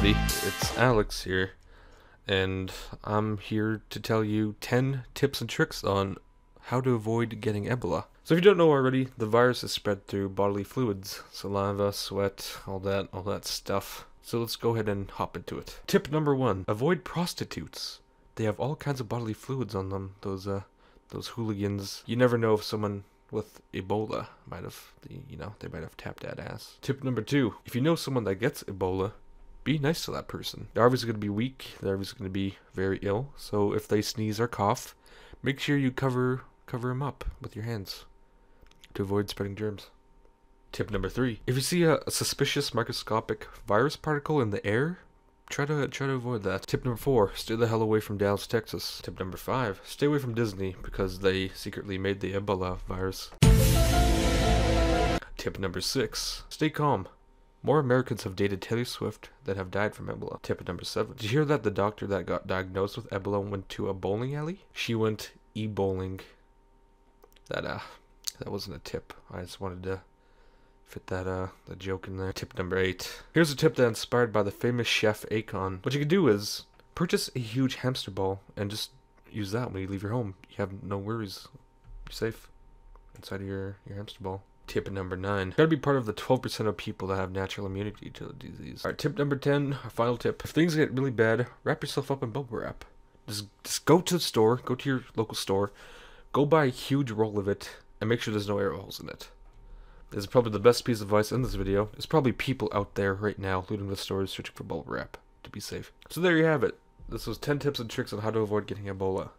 everybody, it's Alex here, and I'm here to tell you 10 tips and tricks on how to avoid getting Ebola. So if you don't know already, the virus is spread through bodily fluids, saliva, sweat, all that stuff. So let's go ahead and hop into it. Tip number 1, avoid prostitutes. They have all kinds of bodily fluids on them, those hooligans. You never know if someone with Ebola might have, they might have tapped that ass. Tip number 2, if you know someone that gets Ebola, be nice to that person. They're obviously going to be weak, they're obviously going to be very ill, so if they sneeze or cough, make sure you cover them up with your hands to avoid spreading germs. Tip number 3, if you see a suspicious microscopic virus particle in the air, try to avoid that. Tip number 4, stay the hell away from Dallas, Texas. Tip number 5, stay away from Disney because they secretly made the Ebola virus. Tip number 6, stay calm. More Americans have dated Taylor Swift than have died from Ebola. Tip number 7, did you hear that the doctor that got diagnosed with Ebola went to a bowling alley? She went e-bowling. That wasn't a tip. I just wanted to fit that joke in there. Tip number 8. Here's a tip that inspired by the famous chef Akon. What you can do is purchase a huge hamster ball and just use that when you leave your home. You have no worries. You're safe inside of your hamster ball. Tip number 9. You gotta be part of the 12% of people that have natural immunity to the disease. Alright, tip number 10, our final tip. If things get really bad, wrap yourself up in bubble wrap. Just go to the store, go to your local store, go buy a huge roll of it, and make sure there's no air holes in it. This is probably the best piece of advice in this video. There's probably people out there right now looting the stores searching for bubble wrap to be safe. So there you have it. This was 10 tips and tricks on how to avoid getting Ebola.